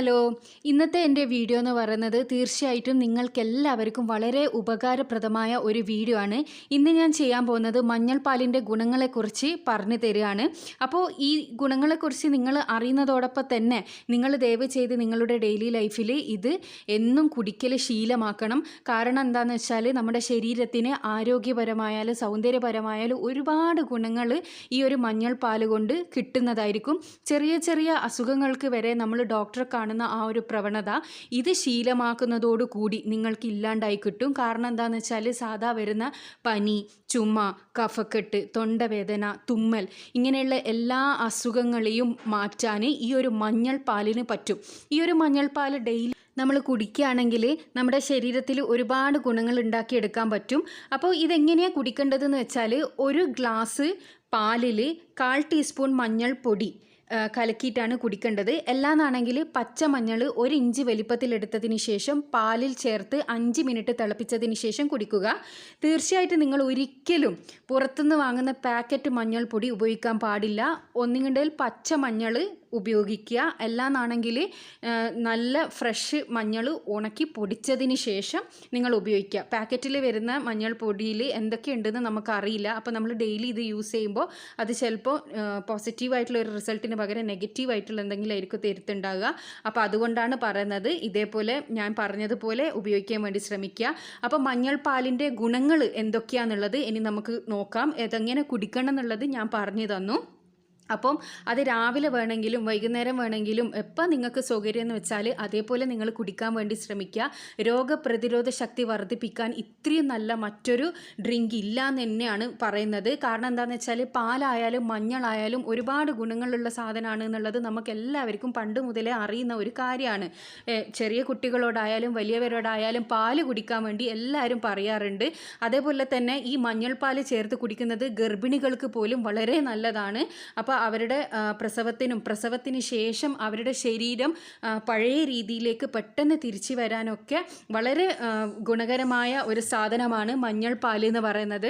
Hello, ഇന്നത്തെ എൻ്റെ video എന്ന് പറയുന്നത് തീർച്ചയായിട്ടും നിങ്ങൾക്കെല്ലാവർക്കും വളരെ ഉപകാരപ്രദമായ ഒരു വീഡിയോ ആണ്. ഇന്ന് ഞാൻ ചെയ്യാൻ പോകുന്നത് മഞ്ഞൾപ്പാലിൻ്റെ ഗുണങ്ങളെക്കുറിച്ച് പറഞ്ഞു തരികയാണ്. അപ്പോൾ ഈ ഗുണങ്ങളെക്കുറിച്ച് നിങ്ങൾ അറിയുന്നതോടൊപ്പം തന്നെ നിങ്ങൾ ദയവ് ചെയ്ത് നിങ്ങളുടെ ഡെയിലി ലൈഫിൽ ഇത് എന്നും കുടിക്കൽ ശീലമാക്കണം. കാരണം എന്താണെന്ന് വെച്ചാൽ നമ്മുടെ ശരീരത്തിന് ആരോഗ്യപരമായാലും സൗന്ദര്യപരമായാലും ഒരുപാട് ഗുണങ്ങൾ ഈ ഒരു മഞ്ഞൾപ്പാൽ കൊണ്ട് കിട്ടുന്നതായിരിക്കും. ചെറിയ ചെറിയ അസുഖങ്ങൾക്ക് വരെ നമ്മൾ ഡോക്ടറെ കാണുന്ന ആ ഒരു പ്രവണത ഇത് ശീലമാക്കുന്നതോടുകൂടി നിങ്ങൾക്ക് ഇല്ലാണ്ടായി കിട്ടും. കാരണം എന്താണെന്ന് വെച്ചാൽ സാധാ വരുന്ന പനി, ചുമ, കഫക്കെട്ട്, തൊണ്ടവേദന, തുമ്മൽ ഇങ്ങനെയുള്ള എല്ലാ അസുഖങ്ങളെയും മാറ്റാൻ ഈ ഒരു മഞ്ഞൾപ്പാലിന് പറ്റും. ഈ ഒരു മഞ്ഞൾപ്പാൽ ഡെയിലി നമ്മൾ കുടിക്കുകയാണെങ്കിൽ നമ്മുടെ ശരീരത്തിൽ ഒരുപാട് ഗുണങ്ങൾ ഉണ്ടാക്കിയെടുക്കാൻ പറ്റും. അപ്പോൾ ഇതെങ്ങനെയാണ് കുടിക്കേണ്ടതെന്ന് വെച്ചാൽ ഒരു ഗ്ലാസ് പാലിൽ 1/4 ടീസ്പൂൺ മഞ്ഞൾപ്പൊടി കലക്കിയിട്ടാണ് കുടിക്കേണ്ടത്. എല്ലാന്നാണെങ്കിൽ പച്ചമഞ്ഞൾ 1 ഇഞ്ച് വലിപ്പത്തിലെടുത്തതിന് ശേഷം പാലിൽ ചേർത്ത് 5 മിനിറ്റ് തിളപ്പിച്ചതിന് ശേഷം കുടിക്കുക. തീർച്ചയായിട്ടും നിങ്ങൾ ഒരിക്കലും പുറത്തുനിന്ന് വാങ്ങുന്ന പാക്കറ്റ് മഞ്ഞൾപ്പൊടി ഉപയോഗിക്കാൻ പാടില്ല. ഒന്നുകിൽ പച്ചമഞ്ഞൾ ഉപയോഗിക്കുക, എല്ലാന്നാണെങ്കിൽ നല്ല ഫ്രഷ് മഞ്ഞൾ ഉണക്കി പൊടിച്ചതിന് ശേഷം നിങ്ങൾ ഉപയോഗിക്കുക. പാക്കറ്റിൽ വരുന്ന മഞ്ഞൾപ്പൊടിയിൽ എന്തൊക്കെയുണ്ടെന്ന് നമുക്കറിയില്ല. അപ്പോൾ നമ്മൾ ഡെയിലി ഇത് യൂസ് ചെയ്യുമ്പോൾ അത് ചിലപ്പോൾ പോസിറ്റീവായിട്ടുള്ള ഒരു റിസൾട്ടിന് പകരം നെഗറ്റീവായിട്ടുള്ള എന്തെങ്കിലും ആയിരിക്കും തരുത്തുണ്ടാകുക. അപ്പോൾ അതുകൊണ്ടാണ് പറയുന്നത് ഇതേപോലെ ഞാൻ പറഞ്ഞതുപോലെ ഉപയോഗിക്കാൻ വേണ്ടി ശ്രമിക്കുക. അപ്പോൾ മഞ്ഞൾപ്പാലിൻ്റെ ഗുണങ്ങൾ എന്തൊക്കെയാണെന്നുള്ളത് ഇനി നമുക്ക് നോക്കാം. ഇതെങ്ങനെ കുടിക്കണം എന്നുള്ളത് ഞാൻ പറഞ്ഞു തന്നു. അപ്പം അത് രാവിലെ വേണമെങ്കിലും വൈകുന്നേരം വേണമെങ്കിലും എപ്പോൾ നിങ്ങൾക്ക് സൗകര്യം എന്ന് വെച്ചാൽ അതേപോലെ നിങ്ങൾ കുടിക്കാൻ വേണ്ടി ശ്രമിക്കുക. രോഗപ്രതിരോധ ശക്തി വർദ്ധിപ്പിക്കാൻ ഇത്രയും നല്ല മറ്റൊരു ഡ്രിങ്ക് ഇല്ല എന്ന് തന്നെയാണ് പറയുന്നത്. കാരണം എന്താണെന്ന് വെച്ചാൽ പാലായാലും മഞ്ഞളായാലും ഒരുപാട് ഗുണങ്ങളുള്ള സാധനമാണ് എന്നുള്ളത് നമുക്ക് എല്ലാവർക്കും പണ്ട് മുതലേ അറിയുന്ന ഒരു കാര്യമാണ്. ചെറിയ കുട്ടികളോടായാലും വലിയവരോടായാലും പാല് കുടിക്കാൻ വേണ്ടി എല്ലാവരും പറയാറുണ്ട്. അതേപോലെ തന്നെ ഈ മഞ്ഞൾപ്പാൽ ചേർത്ത് കുടിക്കുന്നത് ഗർഭിണികൾക്ക് പോലും വളരെ നല്ലതാണ്. അപ്പോൾ അവരുടെ പ്രസവത്തിന് ശേഷം അവരുടെ ശരീരം പഴയ രീതിയിലേക്ക് പെട്ടെന്ന് തിരിച്ചു വരാനൊക്കെ വളരെ ഗുണകരമായ ഒരു സാധനമാണ് മഞ്ഞൾപ്പാൽ എന്ന് പറയുന്നത്.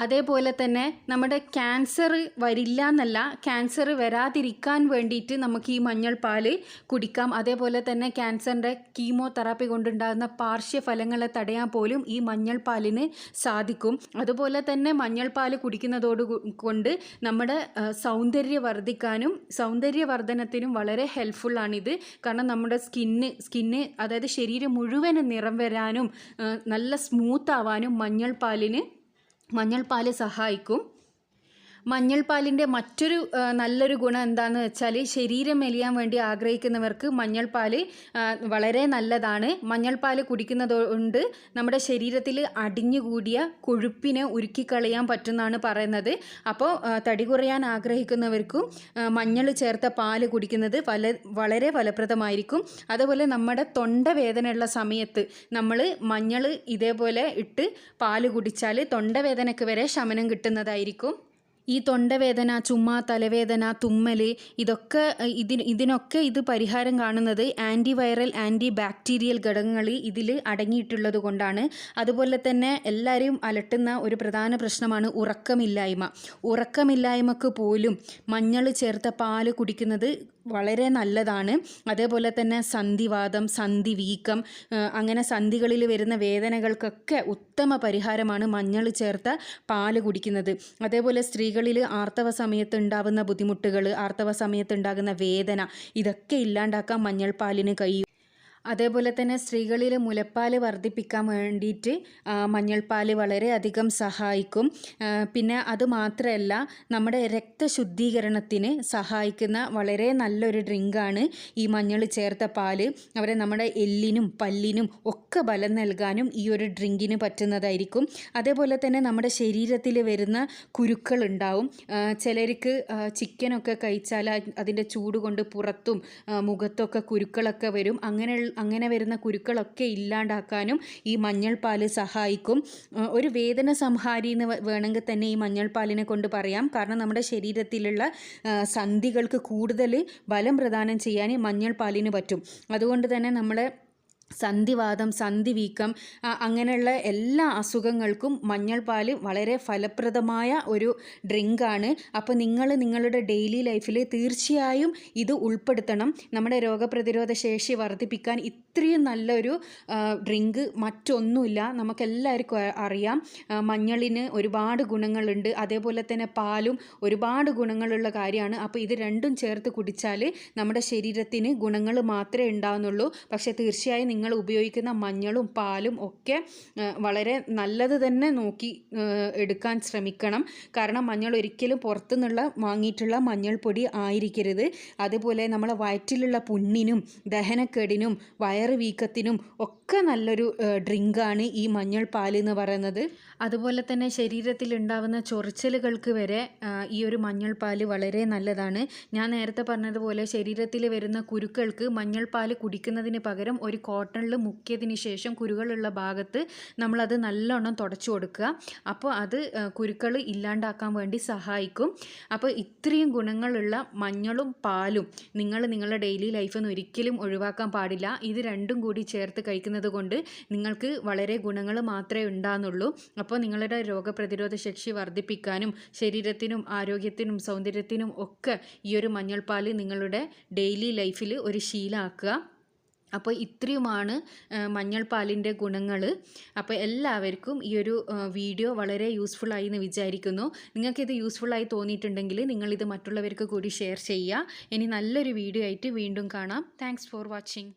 അതേപോലെ തന്നെ നമ്മുടെ ക്യാൻസർ വരില്ല എന്നല്ല, ക്യാൻസർ വരാതിരിക്കാൻ വേണ്ടിയിട്ട് നമുക്ക് ഈ മഞ്ഞൾപ്പാൽ കുടിക്കാം. അതേപോലെ തന്നെ ക്യാൻസറിൻ്റെ കീമോതെറാപ്പി കൊണ്ടുണ്ടാകുന്ന പാർശ്വഫലങ്ങളെ തടയാൻ പോലും ഈ മഞ്ഞൾപ്പാലിന് സാധിക്കും. അതുപോലെ തന്നെ മഞ്ഞൾപ്പാൽ കുടിക്കുന്നതോട് കൊണ്ട് നമ്മുടെ വർദ്ധിക്കാനും സൗന്ദര്യവർദ്ധനത്തിനും വളരെ ഹെൽപ്ഫുള്ളാണിത്. കാരണം നമ്മുടെ സ്കിന്ന് അതായത് ശരീരം മുഴുവനും നിറം വരാനും നല്ല സ്മൂത്ത് ആവാനും മഞ്ഞൾപ്പാൽ സഹായിക്കും. മഞ്ഞൾപ്പാലിൻ്റെ മറ്റൊരു നല്ലൊരു ഗുണം എന്താണെന്ന് വെച്ചാൽ ശരീരം മെലിയാൻ വേണ്ടി ആഗ്രഹിക്കുന്നവർക്ക് മഞ്ഞൾപ്പാൽ വളരെ നല്ലതാണ്. മഞ്ഞൾപ്പാൽ കുടിക്കുന്നതുകൊണ്ട് നമ്മുടെ ശരീരത്തിൽ അടിഞ്ഞുകൂടിയ കൊഴുപ്പിനെ ഉരുക്കിക്കളയാൻ പറ്റുമെന്നാണ് പറയുന്നത്. അപ്പോൾ തടി കുറയാൻ ആഗ്രഹിക്കുന്നവർക്കും മഞ്ഞൾ ചേർത്ത പാല് കുടിക്കുന്നത് വളരെ ഫലപ്രദമായിരിക്കും. അതുപോലെ നമ്മുടെ തൊണ്ടവേദനയുള്ള സമയത്ത് നമ്മൾ മഞ്ഞൾ ഇതേപോലെ ഇട്ട് പാല് കുടിച്ചാൽ തൊണ്ടവേദനയ്ക്ക് വരെ ശമനം കിട്ടുന്നതായിരിക്കും. ഈ തൊണ്ടവേദന, ചുമ, തലവേദന, തുമ്മൽ ഇതിനൊക്കെ ഇത് പരിഹാരം കാണുന്നത് ആൻറ്റിവൈറൽ, ആൻറ്റി ബാക്ടീരിയൽ ഘടകങ്ങൾ ഇതിൽ അടങ്ങിയിട്ടുള്ളത് കൊണ്ടാണ്. അതുപോലെ തന്നെ എല്ലാവരെയും അലട്ടുന്ന ഒരു പ്രധാന പ്രശ്നമാണ് ഉറക്കമില്ലായ്മക്ക് പോലും മഞ്ഞൾ ചേർത്ത പാല് കുടിക്കുന്നത് വളരെ നല്ലതാണ്. അതേപോലെ തന്നെ സന്ധിവാതം, സന്ധിവീക്കം, അങ്ങനെ സന്ധികളിൽ വരുന്ന വേദനകൾക്കൊക്കെ ഉത്തമ പരിഹാരമാണ് മഞ്ഞൾ ചേർത്ത പാല് കുടിക്കുന്നത്. അതേപോലെ സ്ത്രീകളിൽ ആർത്തവ സമയത്ത് ഉണ്ടാകുന്ന ബുദ്ധിമുട്ടുകൾ, ആർത്തവ സമയത്ത് ഉണ്ടാകുന്ന വേദന ഇതൊക്കെ ഇല്ലാണ്ടാക്കാൻ മഞ്ഞൾപ്പാലിന് കഴിയും. അതേപോലെ തന്നെ സ്ത്രീകളിൽ മുലപ്പാൽ വർദ്ധിപ്പിക്കാൻ വേണ്ടിയിട്ട് മഞ്ഞൾപ്പാൽ വളരെയധികം സഹായിക്കും. പിന്നെ അതുമാത്രമല്ല നമ്മുടെ രക്തശുദ്ധീകരണത്തിന് സഹായിക്കുന്ന വളരെ നല്ലൊരു ഡ്രിങ്കാണ് ഈ മഞ്ഞൾ ചേർത്ത പാൽ. നമ്മുടെ എല്ലിനും പല്ലിനും ഒക്കെ ബലം നൽകാനും ഈ ഒരു ഡ്രിങ്കിന് പറ്റുന്നതായിരിക്കും. അതേപോലെ തന്നെ നമ്മുടെ ശരീരത്തിൽ വരുന്ന കുരുക്കൾ ഉണ്ടാവും. ചിലർക്ക് ചിക്കനൊക്കെ കഴിച്ചാൽ അതിൻ്റെ ചൂട് കൊണ്ട് പുറത്തും മുഖത്തൊക്കെ കുരുക്കളൊക്കെ വരും. അങ്ങനെ വരുന്ന കുരുക്കളൊക്കെ ഇല്ലാണ്ടാക്കാനും ഈ മഞ്ഞൾപ്പാൽ സഹായിക്കും. ഒരു വേദന സംഹാരി എന്ന് വേണമെങ്കിൽ തന്നെ ഈ മഞ്ഞൾപ്പാലിനെ കൊണ്ട് പറയാം. കാരണം നമ്മുടെ ശരീരത്തിലുള്ള സന്ധികൾക്ക് കൂടുതൽ ബലം പ്രദാനം ചെയ്യാൻ മഞ്ഞൾപ്പാലിന് പറ്റും. അതുകൊണ്ട് തന്നെ നമ്മളെ സന്ധിവാതം, സന്ധിവീക്കം, അങ്ങനെയുള്ള എല്ലാ അസുഖങ്ങൾക്കും മഞ്ഞൾപ്പാൽ വളരെ ഫലപ്രദമായ ഒരു ഡ്രിങ്കാണ്. അപ്പോൾ നിങ്ങൾ നിങ്ങളുടെ ഡെയിലി ലൈഫിൽ തീർച്ചയായും ഇത് ഉൾപ്പെടുത്തണം. നമ്മുടെ രോഗപ്രതിരോധ ശേഷി വർദ്ധിപ്പിക്കാൻ ഇത്രയും നല്ലൊരു ഡ്രിങ്ക് മറ്റൊന്നുമില്ല. നമുക്കെല്ലാവർക്കും അറിയാം, മഞ്ഞളിന് ഒരുപാട് ഗുണങ്ങളുണ്ട്. അതേപോലെ തന്നെ പാലും ഒരുപാട് ഗുണങ്ങളുള്ള കാര്യമാണ്. അപ്പോൾ ഇത് രണ്ടും ചേർത്ത് കുടിച്ചാൽ നമ്മുടെ ശരീരത്തിന് ഗുണങ്ങൾ മാത്രമേ ഉണ്ടാകുന്നുള്ളൂ. പക്ഷേ തീർച്ചയായും നിങ്ങൾ ഉപയോഗിക്കുന്ന മഞ്ഞളും പാലും ഒക്കെ വളരെ നല്ലത് തന്നെ നോക്കി എടുക്കാൻ ശ്രമിക്കണം. കാരണം മഞ്ഞൾ ഒരിക്കലും പുറത്തുനിന്നുള്ള വാങ്ങിയിട്ടുള്ള മഞ്ഞൾപ്പൊടി ആയിരിക്കരുത്. അതുപോലെ നമ്മളെ വയറ്റിലുള്ള പുണ്ണിനും ദഹനക്കേടിനും വയറ് വീക്കത്തിനും ഒക്കെ നല്ലൊരു ഡ്രിങ്കാണ് ഈ മഞ്ഞൾ പാൽ എന്ന് പറയുന്നത്. അതുപോലെ തന്നെ ശരീരത്തിൽ ഉണ്ടാകുന്ന ചൊറിച്ചലുകൾക്ക് വരെ ഈ ഒരു മഞ്ഞൾ പാൽ വളരെ നല്ലതാണ്. ഞാൻ നേരത്തെ പറഞ്ഞതുപോലെ ശരീരത്തിൽ വരുന്ന കുരുക്കൾക്ക് മഞ്ഞൾ പാൽ കുടിക്കുന്നതിന് പകരം ഒരു കോട്ടണിൽ മുക്കിയതിന് ശേഷം കുരുകളുള്ള ഭാഗത്ത് നമ്മളത് നല്ലോണം തുടച്ചു കൊടുക്കുക. അപ്പോൾ അത് കുരുക്കൾ ഇല്ലാണ്ടാക്കാൻ വേണ്ടി സഹായിക്കും. അപ്പോൾ ഇത്രയും ഗുണങ്ങളുള്ള മഞ്ഞളും പാലും നിങ്ങളുടെ ഡെയിലി ലൈഫിൽ നിന്ന് ഒരിക്കലും ഒഴിവാക്കാൻ പാടില്ല. ഇത് രണ്ടും കൂടി ചേർത്ത് കഴിക്കുന്നത് കൊണ്ട് നിങ്ങൾക്ക് വളരെ ഗുണങ്ങൾ മാത്രമേ ഉണ്ടാകുന്നുള്ളൂ. അപ്പോൾ നിങ്ങളുടെ രോഗപ്രതിരോധ ശേഷി വർദ്ധിപ്പിക്കാനും ശരീരത്തിനും ആരോഗ്യത്തിനും സൗന്ദര്യത്തിനും ഒക്കെ ഈ ഒരു മഞ്ഞൾപ്പാൽ നിങ്ങളുടെ ഡെയിലി ലൈഫിൽ ഒരു ശീലമാക്കുക. അപ്പോൾ ഇത്രയുമാണ് മഞ്ഞൾപ്പാലിൻ്റെ ഗുണങ്ങൾ. അപ്പോൾ എല്ലാവർക്കും ഈ ഒരു വീഡിയോ വളരെ യൂസ്ഫുള്ളായി എന്ന് വിചാരിക്കുന്നു. നിങ്ങൾക്കിത് യൂസ്ഫുള്ളായി തോന്നിയിട്ടുണ്ടെങ്കിൽ നിങ്ങളിത് മറ്റുള്ളവർക്ക് കൂടി ഷെയർ ചെയ്യുക. ഇനി നല്ലൊരു വീഡിയോ ആയിട്ട് വീണ്ടും കാണാം. Thanks for watching.